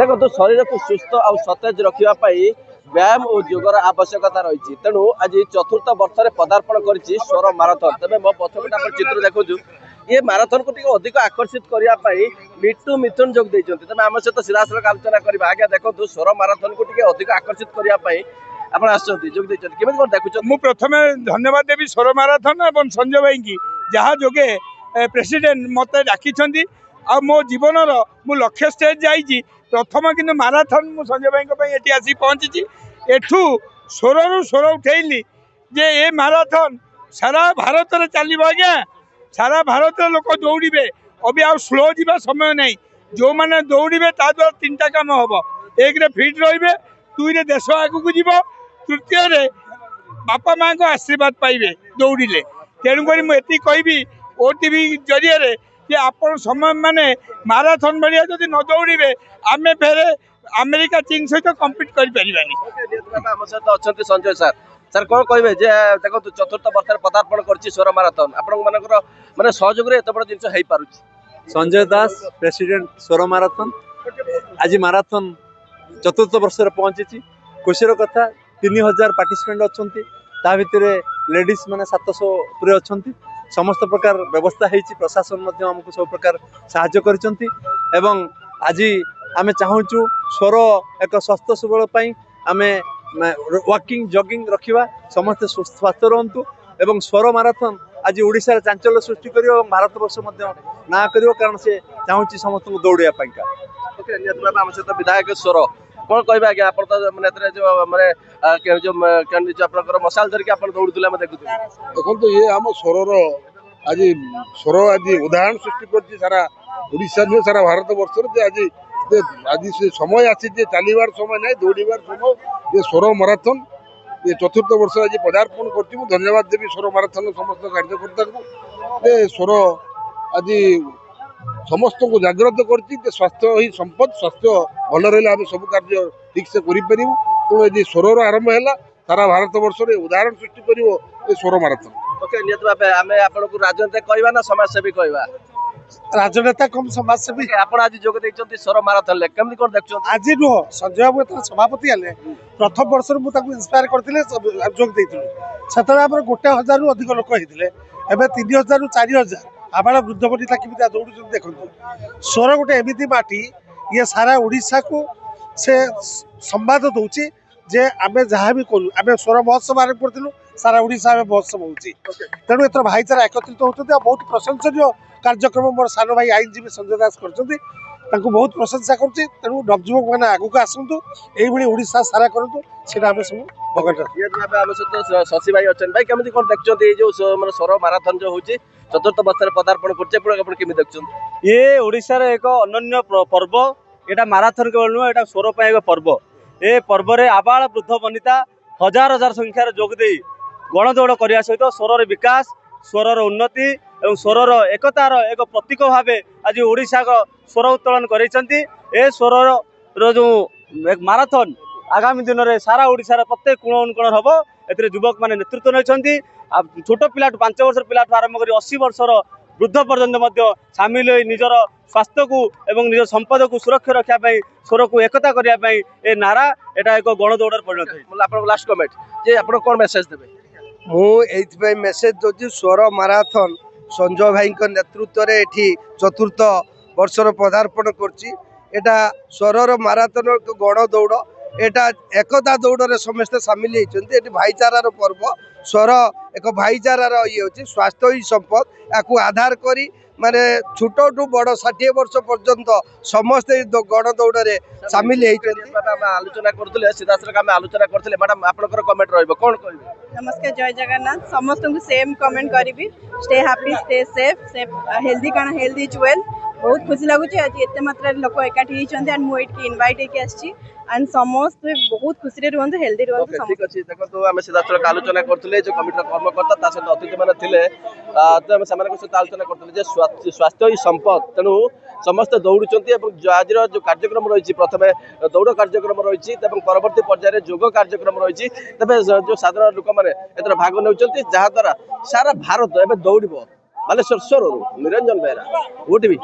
देखो शरीर को सुस्थ और सतेज रखापी व्यायाम और योगर आवश्यकता रही तेणु आज चतुर्थ वर्ष में पदार्पण कर स्वर माराथन तेज मो प्रथम चित्र देखु ये माराथन को अधिक आकर्षित करने मिट्टू मिथुन जोग देते तेज आम सहित सीधासख आलोचना करवा आज्ञा देखो स्वर माराथन को अधिक आकर्षित करने आप जोग देखुं मु प्रथम धन्यवाद देवी स्वर माराथन और संजय भाई की जहाँ जोगे प्रेसिडेंट मत डाकी आ मो जीवन मु लक्ष्य स्टेज जाइए प्रथम कि माराथन मु संजय भाई ये आसी पहुँची एठू स्वर रु स्वर उठेली जे ये माराथन सारा भारत में चलो आज्ञा सारा भारत लोक दौड़े अभी आ स्लो जा समय नहीं जो मैंने दौड़े ताद्वारा तीनटा काम हम एक फिट रे दुई देश आगू जीव तृतीय बापा माँ को आशीर्वाद पाइबे दौड़े तेणुक मुझे कहि ओटीवी जरिए जे आपण समय माने माराथन भाया जदि न दौड़े आमे फेरे अमेरिका चीन सहित कम्पिट कर संजय सर सर कौन कहे देखो चतुर्थ वर्ष पदार्पण कर स्वर माराथन आपण मानकर सहयोग एत बड़ जिन हो पार संजय दास प्रेसिडेंट स्वर माराथन आज माराथन चतुर्थ वर्ष पहुंची खुशी कथा 3000 पार्टिसिपेंट अच्छा भितर लेडीज मैंने 700 पूरे अच्छा समस्त प्रकार व्यवस्था है प्रशासन आमको सब प्रकार साहाय्य कर आज आम चाहूँ स्वर एक स्वस्थ सबल आम वॉकिंग जॉगिंग रखा समस्ते स्वास्थ्य रुहतु एवं स्वर माराथन आज ओडिशा चांचल्य सृष्टि कर भारत वर्ष ना कर कारण से चाहूँ समस्त दौड़ापी आम सहित विधायक स्वर कौन कह आज्ञा आप जो मैंने जो मसाल धरिक दौड़े देखुए देखो ये आम स्वर आज स्वर आज उदाहरण सृष्टि कर सारा ओडिशा नुहे सारा भारत वर्ष आज आज से समय आसी चलवार समय ना दौड़ार समय ये स्वर माराथन ये चतुर्थ वर्ष आज पदार्पण कर धन्यवाद देवी स्वर माराथन समस्त कार्यकर्ता को स्वर आज समस्त को जागृत कर स्वास्थ्य ही संपद स्वास्थ्य भल रहा आम सब कार्य ठीक से करूँ तेणु स्वर आरंभ है सारा भारत वर्ष में उदाहरण सृष्टि कर स्वर माराथन ओके नियत भाव आम आपको राजनीति कहवा ना समाजसेवी कहवा राजनेता कम समाजसेवी आप आज जोग देते स्वर माराथन कमी कौन देख आज नुह संजय बाबू सभापति हेले प्रथम वर्ष मुझे इन्स्पायर करते जोग देती से गोटे 1000 रु अधिक लोक होते 3000 रु 4000 आबाल वृद्ध बनिता कि दौड़ देखो स्वर गोटे एमती माटी ये सारा ओडिशा को से संवाद दूची जे आम जहाँ भी करूँ आम स्वर महोत्सव आरम्भ करूँ सारा ओडिशा में महोत्सव होती तेणु एथर भाईचारा एकत्रित होती बहुत प्रशंसनीय कार्यक्रम मोर सान भाई आईनजीवी संजय दास कर बहुत प्रशंसा करुँच तेणु नवजुवक मैंने आगक आसतु ये ओडिशा सारा करूँ से आम सब भगवान शशि भाई अच्छा भाई कमी कौन देखते जो स्वर माराथन जो होती चतुर्थ वर्ष पदार्पण करमी देखते ये ओडिशार एक अनन्य पर्व यहाँ माराथन केवल नुह यहाँ स्वर एक पर्व ये पर्व में आबाल वृद्ध वनिता हजार हजार संख्यार जोगदे गणदौड़ करने सहित स्वर विकास स्वर उन्नति और स्वर एकतार एक प्रतीक भाव आज ओडिशा स्वर उत्तोलन कर स्वर जो माराथन आगामी दिन में सारा ओडिशार प्रत्येक कोण अनुकोण हम ए युवक मैंने नेतृत्व नहीं छोट पिला 5 वर्ष पिला आरंभ कर 80 वर्षर वृद्ध पर्यंत सामिल हो निजर स्वास्थ्य को एवं निज संपद को सुरक्षा रखापी स्वर को एकता करने ये नारा यहाँ एक गणदौड़ परिणत है लास्ट कमेंट जे आप कौन मेसेज देवे मुझे मेसेज दूसरी स्वर माराथन संजय भाई नेतृत्व में ये चतुर्थ वर्षर पदार्पण कर स्वर माराथन गणदौड़ एटा एकता दौड़ समस्ते सामिल होती भाईचारार पर्व स्वर एक भाईचारार ये होची स्वास्थ्य ही संपद या आधार करी माने छोट टू बड़ 60 वर्ष पर्यंत समस्ते गणदौड़ सामिल आलोचना करते सीधासख आम आलोचना करते मैडम आपंकर कमेंट रहा नमस्कार जय जगन्नाथ समस्त को सेम कमेंट करी stay happy stay safe healthy कण हेल्दी इज वेल बहुत खुशी लगुच आज एत मात्रा लोक एकाठी होती एंड मुझे इनवाइट होगी एंड समस्त बहुत खुशी रुहतु हेल्दी रुहतु ठीक अच्छे देखो आम सीधासख आलोचना करते जो कमिटर कर्मकर्ता सहित अतिथि मैंने थे सहित आलोचना करते स्वास्थ्य ही संपद तेणु समस्ते दौड़ुंट आज जो कार्यक्रम रही प्रथम दौड़ कार्यक्रम रही परवर्ती पर्यायर जोग कार्यक्रम रही तेज जो साधारण लोक मैंने भाग नौ जहाद्वारा सारा भारत एवं दौड़ बालेश्वर स्वर निरंजन बेहरा ओटीवी।